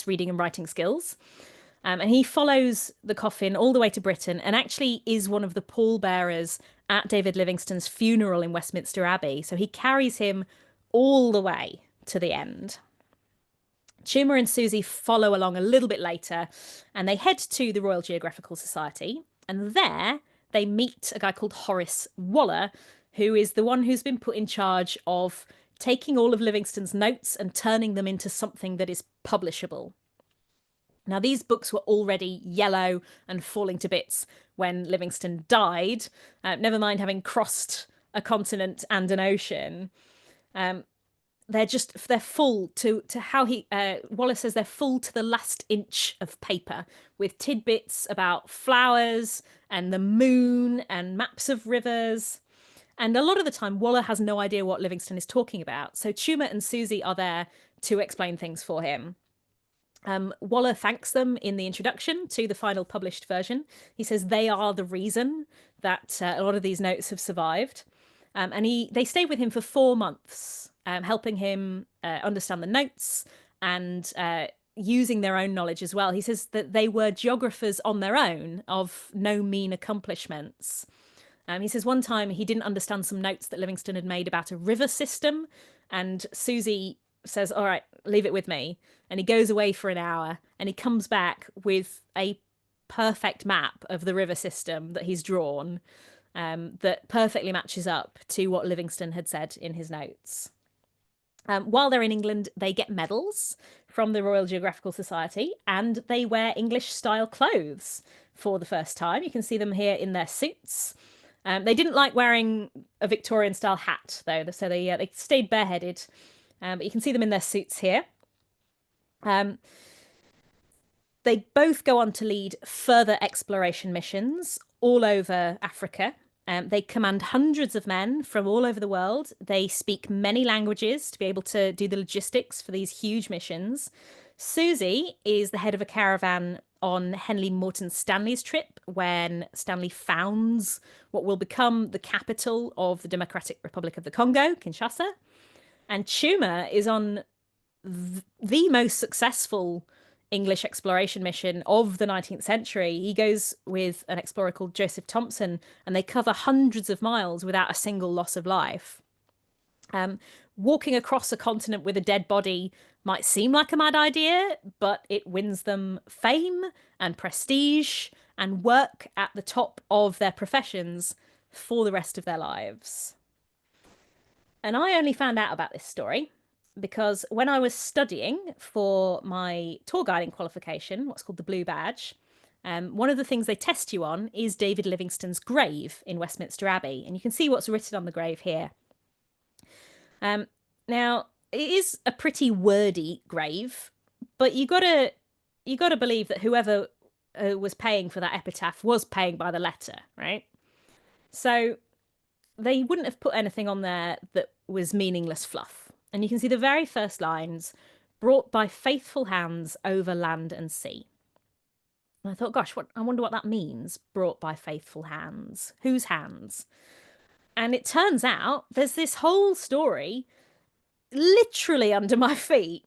[SPEAKER 1] reading and writing skills. And he follows the coffin all the way to Britain, and actually is one of the pallbearers at David Livingstone's funeral in Westminster Abbey. So he carries him all the way to the end. Chuma and Susie follow along a little bit later, and they head to the Royal Geographical Society, and there they meet a guy called Horace Waller, who is the one who's been put in charge of taking all of Livingstone's notes and turning them into something that is publishable. Now, these books were already yellow and falling to bits when Livingstone died, never mind having crossed a continent and an ocean. They're full to how Wallace says they're full to the last inch of paper, with tidbits about flowers and the moon and maps of rivers. And a lot of the time, Waller has no idea what Livingstone is talking about. So Chuma and Susie are there to explain things for him. Waller thanks them in the introduction to the final published version. He says they are the reason that a lot of these notes have survived. And they stayed with him for 4 months, helping him understand the notes and using their own knowledge as well. He says that they were geographers on their own, of no mean accomplishments. He says one time he didn't understand some notes that Livingstone had made about a river system, and Susie says, "All right, leave it with me." And he goes away for an hour, and he comes back with a perfect map of the river system that he's drawn, that perfectly matches up to what Livingstone had said in his notes. While they're in England, they get medals from the Royal Geographical Society, and they wear English style clothes for the first time. You can see them here in their suits. They didn't like wearing a Victorian style hat, though, so they stayed bareheaded. But you can see them in their suits here. They both go on to lead further exploration missions all over Africa. They command hundreds of men from all over the world. They speak many languages to be able to do the logistics for these huge missions. Susie is the head of a caravan on Henley Morton Stanley's trip when Stanley founds what will become the capital of the Democratic Republic of the Congo, Kinshasa. And Chuma is on the most successful English exploration mission of the 19th century. He goes with an explorer called Joseph Thompson, and they cover hundreds of miles without a single loss of life. Walking across a continent with a dead body might seem like a mad idea, but it wins them fame and prestige and work at the top of their professions for the rest of their lives. And I only found out about this story because when I was studying for my tour guiding qualification, what's called the Blue Badge, one of the things they test you on is David Livingstone's grave in Westminster Abbey. And you can see what's written on the grave here. Now, it is a pretty wordy grave, but you gotta believe that whoever was paying for that epitaph was paying by the letter, right? So they wouldn't have put anything on there that was meaningless fluff. And you can see the very first lines, brought by faithful hands over land and sea. And I thought, gosh, I wonder what that means, brought by faithful hands. Whose hands? And it turns out there's this whole story literally under my feet.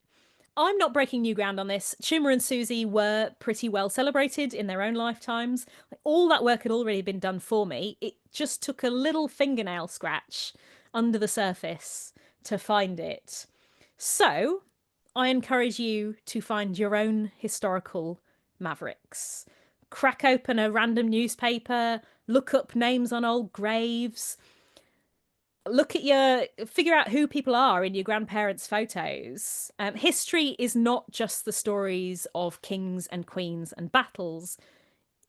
[SPEAKER 1] I'm not breaking new ground on this. Chuma and Susie were pretty well celebrated in their own lifetimes. All that work had already been done for me. It just took a little fingernail scratch under the surface to find it. So I encourage you to find your own historical Mavericks. Crack open a random newspaper, look up names on old graves, figure out who people are in your grandparents' photos. History is not just the stories of kings and queens and battles.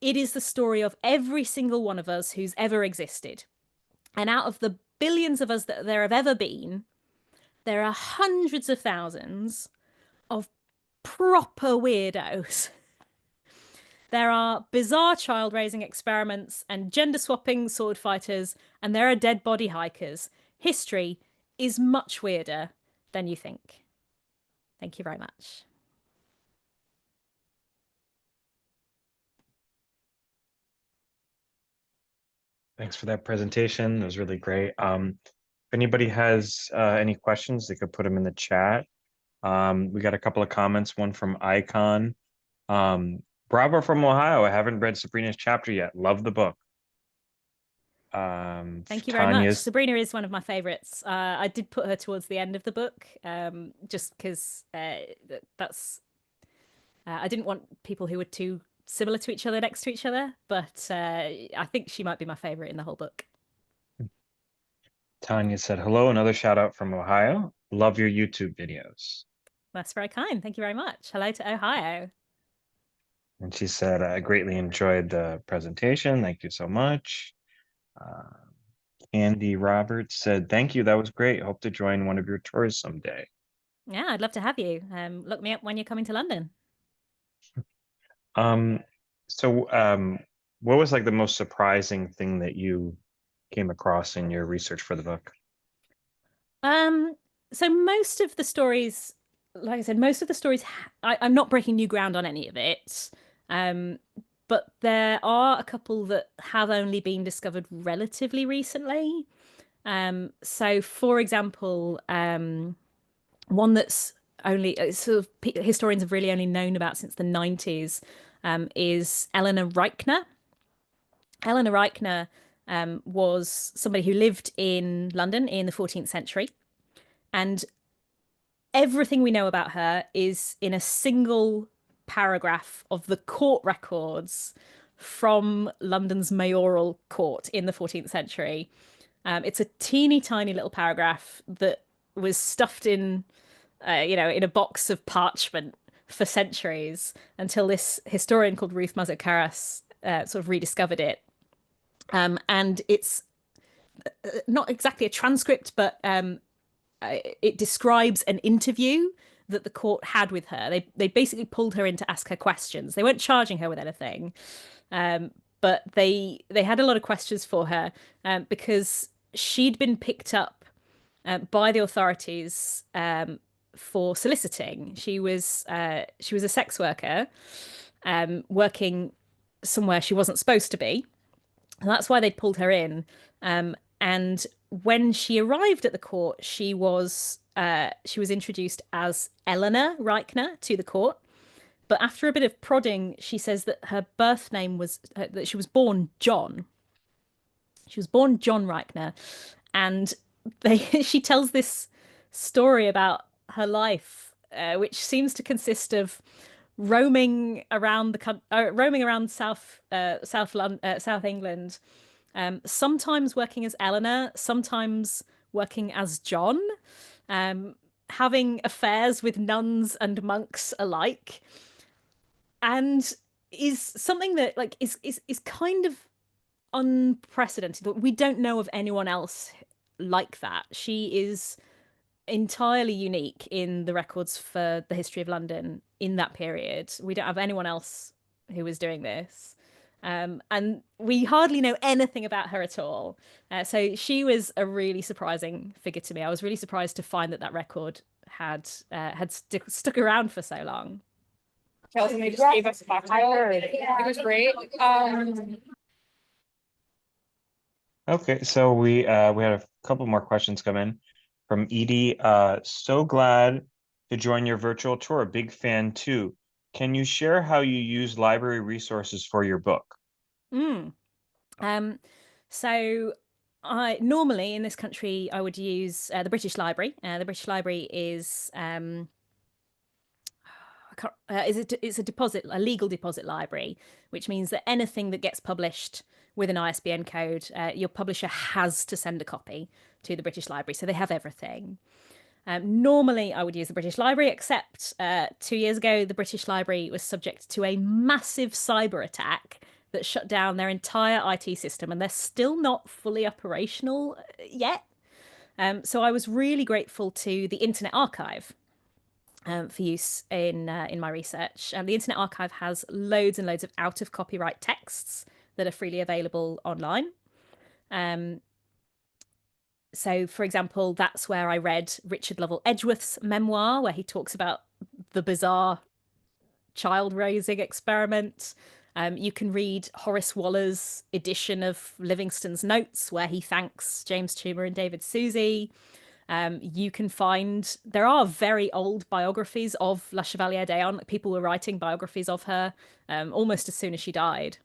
[SPEAKER 1] It is the story of every single one of us who's ever existed. And out of the billions of us that there have ever been, there are hundreds of thousands of proper weirdos. There are bizarre child raising experiments and gender swapping sword fighters, and there are dead body hikers. History is much weirder than you think. Thank you very much.
[SPEAKER 2] Thanks for that presentation. It was really great. If anybody has any questions, they could put them in the chat. We got a couple of comments, one from Icon. Bravo from Ohio. I haven't read Sabrina's chapter yet. Love the book.
[SPEAKER 1] Thank you very much. Sabrina is one of my favorites. I did put her towards the end of the book, just because that's I didn't want people who were too similar to each other next to each other, but I think she might be my favorite in the whole book.
[SPEAKER 2] Tanya said, hello, another shout out from Ohio. Love your YouTube videos.
[SPEAKER 1] That's very kind. Thank you very much. Hello to Ohio.
[SPEAKER 2] And she said, I greatly enjoyed the presentation. Thank you so much. Andy Roberts said, thank you. That was great. Hope to join one of your tours someday.
[SPEAKER 1] Yeah, I'd love to have you. Look me up when you're coming to London.
[SPEAKER 2] What was like the most surprising thing that you came across in your research for the book?
[SPEAKER 1] So most of the stories, like I said, most of the stories, I'm not breaking new ground on any of it. But there are a couple that have only been discovered relatively recently. So for example, one that's only sort of historians have really only known about since the 90s, is Eleanor Reichner. Eleanor Reichner was somebody who lived in London in the 14th century. And everything we know about her is in a single paragraph of the court records from London's mayoral court in the 14th century. It's a teeny tiny little paragraph that was stuffed in, in a box of parchment for centuries until this historian called Ruth Mazo Karas sort of rediscovered it. And it's not exactly a transcript, but it describes an interview that the court had with her. They basically pulled her in to ask her questions. They weren't charging her with anything, but they had a lot of questions for her because she'd been picked up by the authorities for soliciting. She was a sex worker working somewhere she wasn't supposed to be. And that's why they'd pulled her in. And when she arrived at the court, she was introduced as Eleanor Reichner to the court. But after a bit of prodding, she says that her birth name was that she was born John. She was born John Reichner, and she tells this story about her life, which seems to consist of roaming around South England, sometimes working as Eleanor, sometimes working as John, having affairs with nuns and monks alike, and is something that like is kind of unprecedented. We don't know of anyone else like that. She is entirely unique in the records for the history of London in that period. We don't have anyone else who was doing this. And we hardly know anything about her at all. So she was a really surprising figure to me. I was really surprised to find that record had stuck around for so long.
[SPEAKER 3] Chelsea, they just gave us a box. I heard. It was great.
[SPEAKER 2] Okay, so we had a couple more questions come in from Edie. So glad to join your virtual tour. Big fan too. Can you share how you use library resources for your book?
[SPEAKER 1] Mm. So I normally in this country I would use the British Library. The British Library is a legal deposit library, which means that anything that gets published with an ISBN code, your publisher has to send a copy to the British Library. So they have everything. Normally, I would use the British Library, except 2 years ago, the British Library was subject to a massive cyber attack that shut down their entire IT system, and they're still not fully operational yet. So I was really grateful to the Internet Archive for use in my research. The Internet Archive has loads and loads of out of copyright texts that are freely available online. So, for example, that's where I read Richard Lovell Edgeworth's memoir, where he talks about the bizarre child raising experiment. You can read Horace Waller's edition of Livingstone's notes, where he thanks James Toomer and David Susie. You can find there are very old biographies of La Chevalier d'Eon. People were writing biographies of her almost as soon as she died.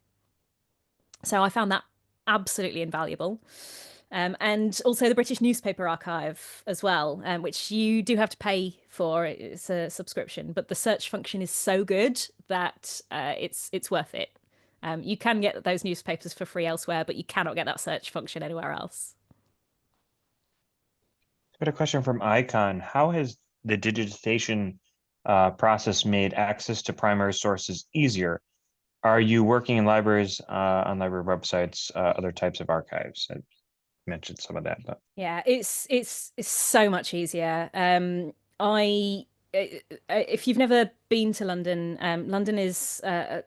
[SPEAKER 1] So I found that absolutely invaluable. And also the British Newspaper Archive as well, which you do have to pay for. It's a subscription, but the search function is so good that it's worth it. You can get those newspapers for free elsewhere, but you cannot get that search function anywhere else.
[SPEAKER 2] Got a question from Icon. How has the digitization process made access to primary sources easier? Are you working in libraries, on library websites, other types of archives? I mentioned some of that, but
[SPEAKER 1] Yeah, it's so much easier. If you've never been to London, London is a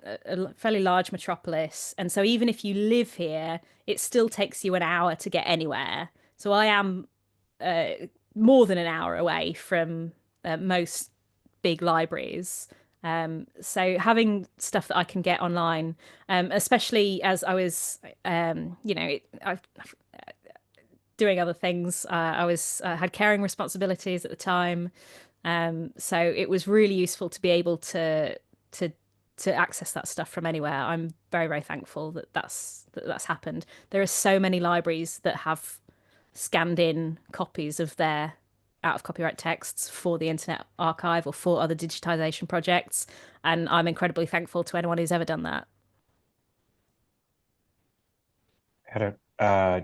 [SPEAKER 1] fairly large metropolis, and so even if you live here, it still takes you an hour to get anywhere. So I am more than an hour away from most big libraries. So having stuff that I can get online, especially as I was, I doing other things. I was had caring responsibilities at the time, so it was really useful to be able to to access that stuff from anywhere. I'm very, very thankful that that's happened. There are so many libraries that have scanned in copies of their out of copyright texts for the Internet Archive or for other digitization projects, and I'm incredibly thankful to anyone who's ever done that.
[SPEAKER 2] Had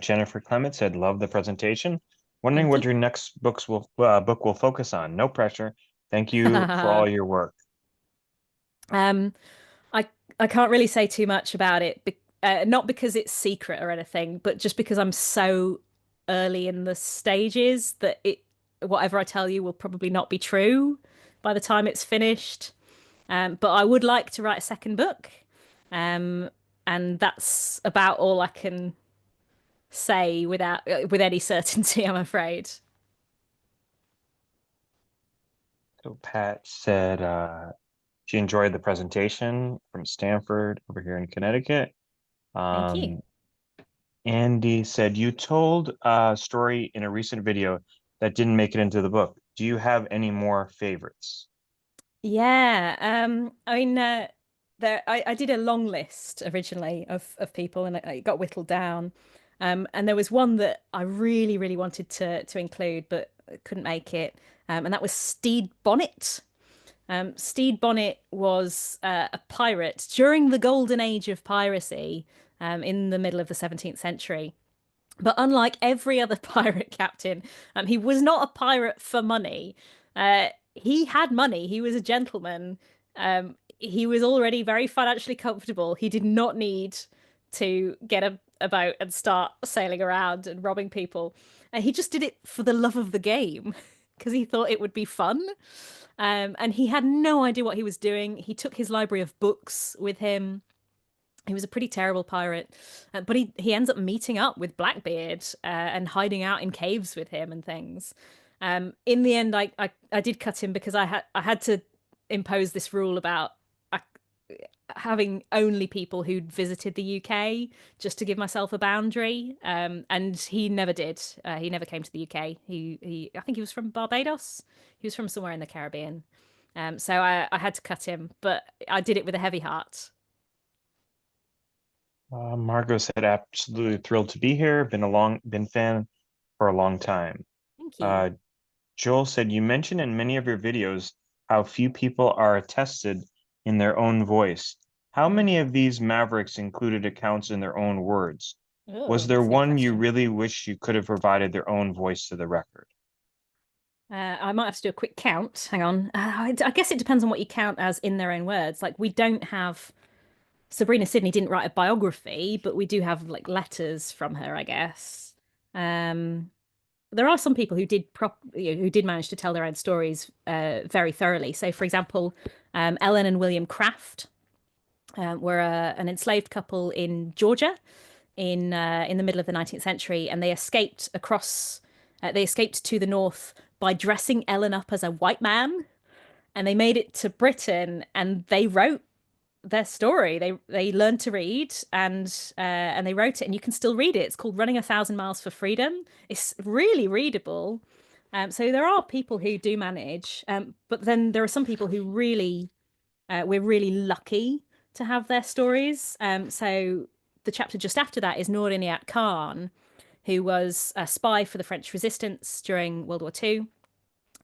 [SPEAKER 2] Jennifer Clement said, "Love the presentation. Wondering
[SPEAKER 1] Thank
[SPEAKER 2] what
[SPEAKER 1] you.
[SPEAKER 2] your next book will focus on. No pressure. Thank you for all your work."
[SPEAKER 1] Um, I I can't really say too much about it, not because it's secret or anything, but just because I'm so early in the stages that it whatever I tell you will probably not be true by the time it's finished. But I would like to write a second book, um, and that's about all I can say with any certainty, I'm afraid.
[SPEAKER 2] So Pat said she enjoyed the presentation from Stanford over here in Connecticut.
[SPEAKER 1] Thank you.
[SPEAKER 2] Andy said, "You told a story in a recent video that didn't make it into the book. Do you have any more favorites?"
[SPEAKER 1] Yeah, I mean, I did a long list originally of people, and it got whittled down. And there was one that I really, really wanted to include, but couldn't make it. And that was Stede Bonnet. Stede Bonnet was a pirate during the golden age of piracy, in the middle of the 17th century. But unlike every other pirate captain, he was not a pirate for money. He had money. He was a gentleman. He was already very financially comfortable. He did not need to get a boat and start sailing around and robbing people. He just did it for the love of the game because he thought it would be fun. And he had no idea what he was doing. He took his library of books with him. He was a pretty terrible pirate, but he ends up meeting up with Blackbeard and hiding out in caves with him and things. In the end, I did cut him because I had to impose this rule about uh, having only people who'd visited the UK just to give myself a boundary. And he never did. He never came to the UK. He I think he was from Barbados. He was from somewhere in the Caribbean. So I had to cut him, but I did it with a heavy heart.
[SPEAKER 2] Margot said, "Absolutely thrilled to be here. Been fan for a long time."
[SPEAKER 1] Thank you.
[SPEAKER 2] Uh, Joel said, "You mentioned in many of your videos how few people are attested in their own voice. How
[SPEAKER 1] Mm.
[SPEAKER 2] many of these Mavericks included accounts in their own words? Was
[SPEAKER 1] Oh,
[SPEAKER 2] there
[SPEAKER 1] that's a good
[SPEAKER 2] one you
[SPEAKER 1] question.
[SPEAKER 2] really wish you could have provided their own voice to the record?"
[SPEAKER 1] I might have to do a quick count. Hang on. I guess it depends on what you count as in their own words. Like we don't have Sabrina Sidney didn't write a biography, but we do have like letters from her, I guess. Um, there are some people who who did manage to tell their own stories very thoroughly. So, for example, Ellen and William Craft were an enslaved couple in Georgia in the middle of the 19th century, and they escaped across. They escaped to the north by dressing Ellen up as a white man, and they made it to Britain, and they wrote their story. They learned to read and they wrote it, and you can still read it. It's called Running 1,000 Miles for Freedom. It's really readable. So there are people who do manage, but then there are some people who really we're really lucky to have their stories. So the chapter just after that is Noor Inayat Khan, who was a spy for the French resistance during World War II.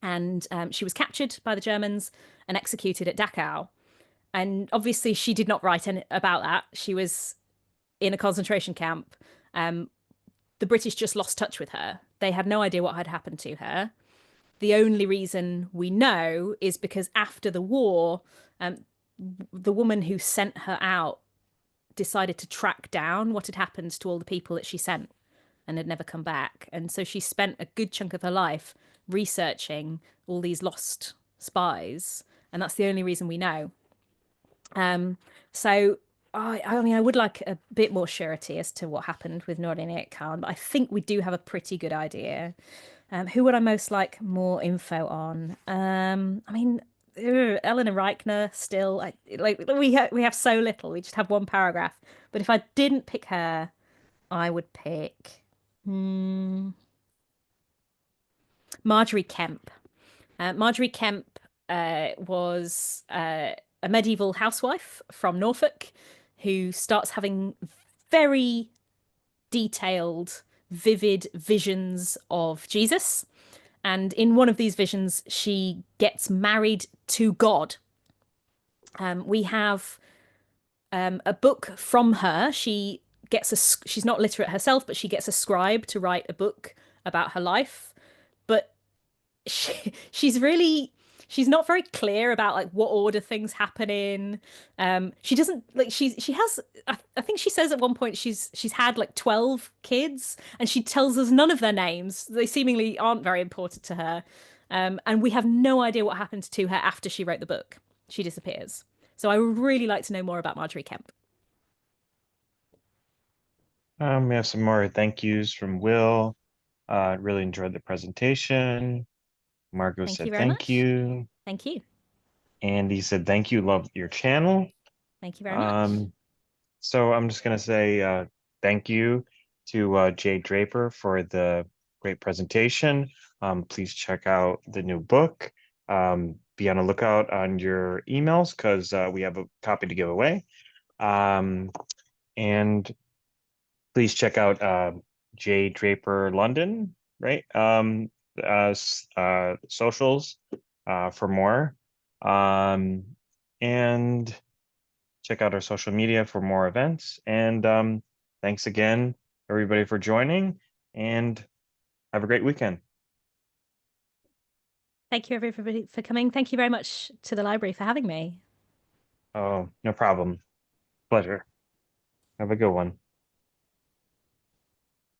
[SPEAKER 1] And she was captured by the Germans and executed at Dachau. And obviously, she did not write any about that. She was in a concentration camp. The British just lost touch with her. They had no idea what had happened to her. The only reason we know is because after the war, um, the woman who sent her out decided to track down what had happened to all the people that she sent and had never come back. And so she spent a good chunk of her life researching all these lost spies. And that's the only reason we know. Um, so I mean, I would like a bit more surety as to what happened with Nordin Khan, but I think we do have a pretty good idea. Who would I most like more info on? I mean, Eleanor Reichner still. Like we have so little. We just have one paragraph. But if I didn't pick her, I would pick Marjorie Kemp. Marjorie Kemp was a a medieval housewife from Norfolk who starts having very detailed, vivid visions of Jesus. And in one of these visions, she gets married to God. We have a book from her. She's not literate herself, but she gets a scribe to write a book about her life. But she's not very clear about like what order things happen in. She doesn't like she has I think she says at one point she's had like 12 kids and she tells us none of their names. They seemingly aren't very important to her. And we have no idea what happened to her after she wrote the book. She disappears. So I would really like to know more about Marjorie Kemp.
[SPEAKER 2] We have some more thank yous from Will. Really enjoyed the presentation. Margot
[SPEAKER 1] Thank you
[SPEAKER 2] said
[SPEAKER 1] very
[SPEAKER 2] thank
[SPEAKER 1] much.
[SPEAKER 2] you.
[SPEAKER 1] Thank you.
[SPEAKER 2] Andy said thank you, love your channel.
[SPEAKER 1] Thank you very much.
[SPEAKER 2] So I'm just gonna say thank you to J Draper for the great presentation. Please check out the new book. Be on the lookout on your emails because we have a copy to give away. And please check out J Draper London, right? Socials for more. And check out our social media for more events. And thanks again, everybody, for joining, and have a great weekend.
[SPEAKER 1] Thank you everybody for coming. Thank you very much to the library for having me.
[SPEAKER 2] Oh, no problem. Pleasure. Have a good one.